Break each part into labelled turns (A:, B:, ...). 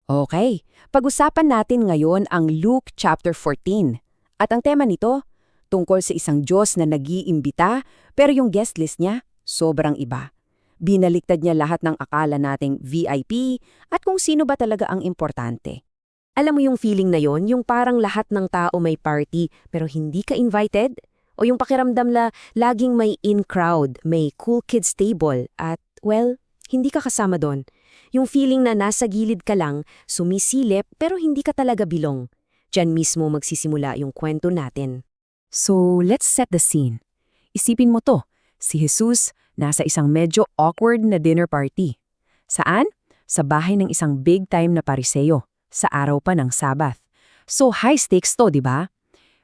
A: Okay, pag-usapan natin ngayon ang Luke chapter 14. At ang tema nito, tungkol sa isang Diyos na nag-iimbita pero yung guest list niya, sobrang iba. Binaliktad niya lahat ng akala nating VIP at kung sino ba talaga ang importante.
B: Alam mo yung feeling na yon, yung parang lahat ng tao may party pero hindi ka invited? O yung pakiramdam na laging may in-crowd, may cool kids table at, well, hindi ka kasama doon. Yung feeling na nasa gilid ka lang, sumisilip pero hindi ka talaga bilong. Diyan mismo magsisimula yung kwento natin.
A: So, let's set the scene. Isipin mo to, si Jesus nasa isang medyo awkward na dinner party. Saan? Sa bahay ng isang big-time na pariseo, sa araw pa ng Sabbath. So, high stakes to, di ba?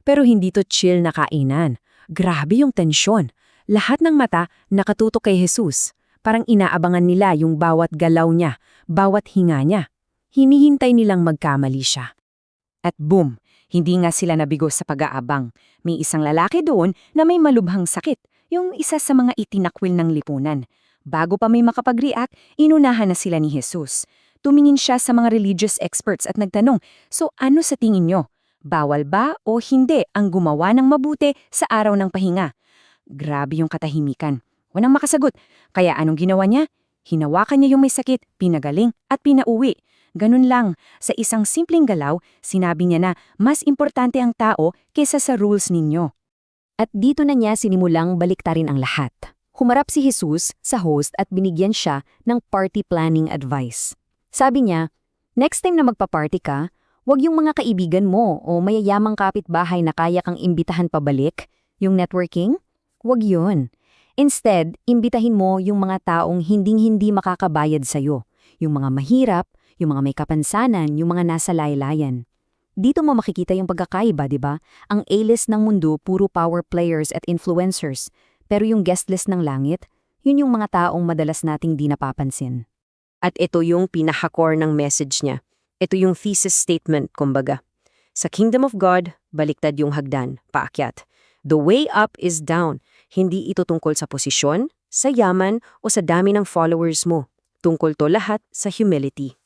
A: Pero hindi to chill na kainan. Grabe yung tensyon. Lahat ng mata nakatutok kay Jesus. Parang inaabangan nila yung bawat galaw niya, bawat hinga niya. Hinihintay nilang magkamali siya. At boom, hindi nga sila nabigo sa pag-aabang. May isang lalaki doon na may malubhang sakit, yung isa sa mga itinakwil ng lipunan. Bago pa may makapag-react, inunahan na sila ni Jesus. Tumingin siya sa mga religious experts at nagtanong, so ano sa tingin nyo? Bawal ba o hindi ang gumawa ng mabuti sa araw ng pahinga? Grabe yung katahimikan. Walang makasagot. Kaya anong ginawa niya? Hinawakan niya yung may sakit, pinagaling at pinauwi. Ganun lang. Sa isang simpleng galaw, sinabi niya na mas importante ang tao kaysa sa rules ninyo.
B: At dito na niya sinimulang baliktarin ang lahat. Humarap si Jesus sa host at binigyan siya ng party planning advice. Sabi niya, next time na magpa-party ka, huwag yung mga kaibigan mo o mayayamang kapitbahay na kaya kang imbitahan pabalik, yung networking, huwag yun. Instead, imbitahin mo yung mga taong hinding-hindi makakabayad sa'yo, yung mga mahirap, yung mga may kapansanan, yung mga nasa laylayan. Dito mo makikita yung pagkakaiba, di ba? Ang A-list ng mundo, puro power players at influencers. Pero yung guest list ng langit, yun yung mga taong madalas nating di napapansin.
C: At ito yung pinaka-core ng message niya. Ito yung thesis statement, kumbaga. Sa Kingdom of God, baliktad yung hagdan, paakyat. The way up is down. Hindi ito tungkol sa posisyon, sa yaman, o sa dami ng followers mo. Tungkol to lahat sa humility.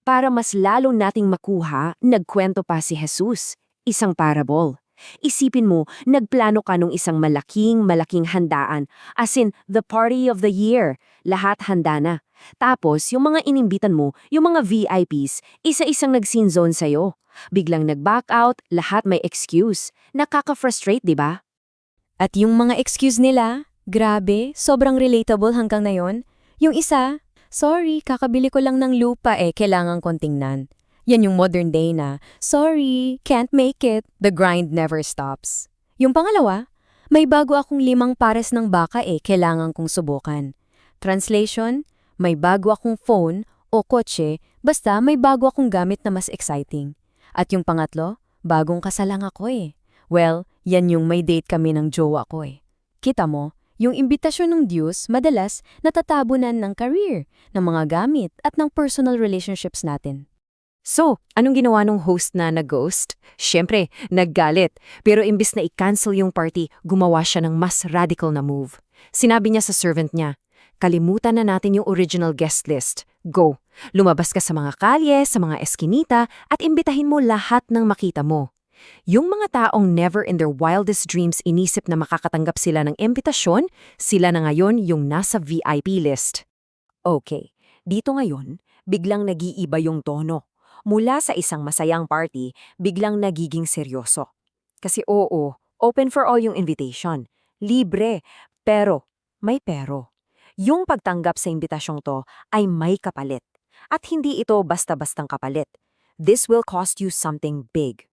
B: Para mas lalo nating makuha, nagkwento pa si Jesus, isang parable. Isipin mo, nagplano ka nung isang malaking handaan, as in the party of the year. Lahat handa na. Tapos, yung mga inimbitan mo, yung mga VIPs, isa-isang nag-scene zone sa'yo. Biglang nag-back out, lahat may excuse. Nakaka-frustrate, di ba?
D: At yung mga excuse nila, grabe, sobrang relatable hanggang ngayon. Yung isa, sorry, kakabili ko lang ng lupa kailangan kong tingnan. Yan yung modern day na, sorry, can't make it, the grind never stops. Yung pangalawa, may bago akong 5 pares ng baka kailangan kong subukan. Translation, may bago akong phone o kotse, basta may bago akong gamit na mas exciting. At yung pangatlo, bagong kasalang ako Well, yan yung may date kami ng jowa ko Kita mo, yung imbitasyon ng Diyos madalas natatabunan ng career, ng mga gamit at ng personal relationships natin.
C: So, anong ginawa nung host na nag-ghost? Siyempre, naggalit. Pero imbis na i-cancel yung party, gumawa siya ng mas radical na move. Sinabi niya sa servant niya, kalimutan na natin yung original guest list. Go! Lumabas ka sa mga kalye, sa mga eskinita, at imbitahin mo lahat ng makita mo. Yung mga taong never in their wildest dreams inisip na makakatanggap sila ng imbitasyon, sila na ngayon yung nasa VIP list.
B: Okay, dito ngayon, biglang nag-iiba yung tono. Mula sa isang masayang party, biglang nagiging seryoso. Kasi oo, open for all yung invitation. Libre, pero may pero. Yung pagtanggap sa imbitasyong to ay may kapalit. At hindi ito basta-bastang kapalit. This will cost you something big.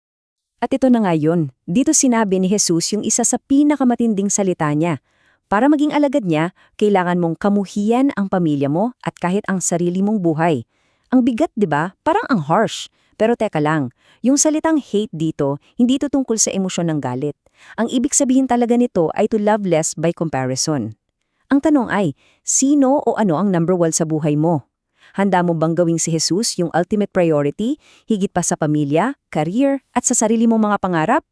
A: At ito na nga yun. Dito sinabi ni Jesus yung isa sa pinakamatinding salita niya. Para maging alagad niya, kailangan mong kamuhian ang pamilya mo at kahit ang sarili mong buhay. Ang bigat, di ba? Parang ang harsh. Pero teka lang, yung salitang hate dito, hindi ito tungkol sa emosyon ng galit. Ang ibig sabihin talaga nito ay to love less by comparison. Ang tanong ay, sino o ano ang number 1 sa buhay mo? Handa mo bang gawing si Jesus yung ultimate priority, higit pa sa pamilya, career, at sa sarili mong mga pangarap?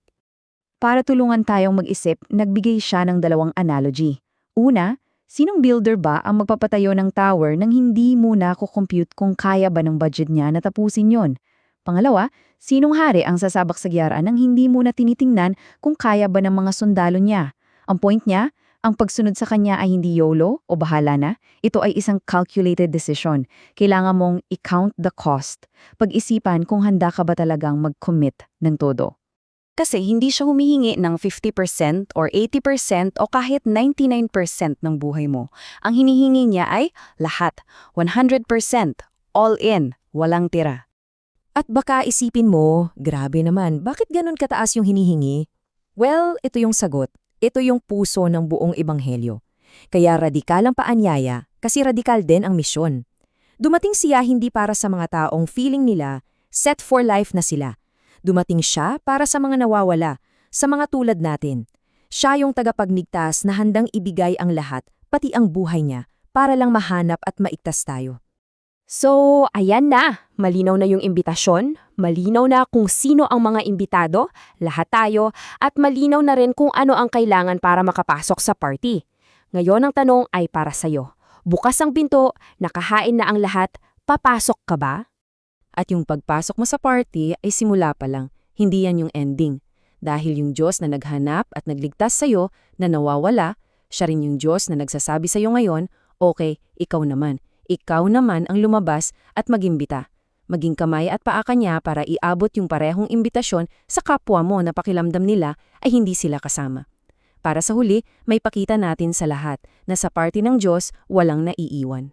E: Para tulungan tayong mag-isip, nagbigay siya ng 2 analogy. Una, Sinong builder ba ang magpapatayo ng tower nang hindi muna kukompute kung kaya ba ng budget niya na tapusin yon? Pangalawa, sinong hari ang sasabak sa giyara nang hindi muna tinitingnan kung kaya ba ng mga sundalo niya? Ang point niya, ang pagsunod sa kanya ay hindi YOLO o bahala na. Ito ay isang calculated decision. Kailangan mong i-count the cost. Pag-isipan kung handa ka ba talagang mag-commit ng todo.
B: Kasi hindi siya humihingi ng 50% or 80% o kahit 99% ng buhay mo. Ang hinihingi niya ay lahat, 100%, all in, walang tira.
C: At baka isipin mo, grabe naman, bakit ganun kataas yung hinihingi? Well, ito yung sagot. Ito yung puso ng buong ebanghelyo. Kaya radikal ang paanyaya kasi radikal din ang misyon. Dumating siya hindi para sa mga taong feeling nila set for life na sila. Dumating siya para sa mga nawawala, sa mga tulad natin. Siya yung tagapagligtas na handang ibigay ang lahat, pati ang buhay niya, para lang mahanap at maigtas tayo.
B: So, ayan na. Malinaw na yung imbitasyon, malinaw na kung sino ang mga imbitado, lahat tayo, at malinaw na rin kung ano ang kailangan para makapasok sa party. Ngayon ang tanong ay para sa'yo. Bukas ang pinto, nakahain na ang lahat, papasok ka ba?
A: At yung pagpasok mo sa party ay simula pa lang, hindi yan yung ending. Dahil yung Diyos na naghanap at nagligtas sa'yo na nawawala, siya rin yung Diyos na nagsasabi sa'yo ngayon, okay, ikaw naman. Ikaw naman ang lumabas at mag-imbita. Maging kamay at paa ka niya para iabot yung parehong imbitasyon sa kapwa mo na pakilamdam nila ay hindi sila kasama. Para sa huli, may pakita natin sa lahat na sa party ng Diyos walang naiiwan.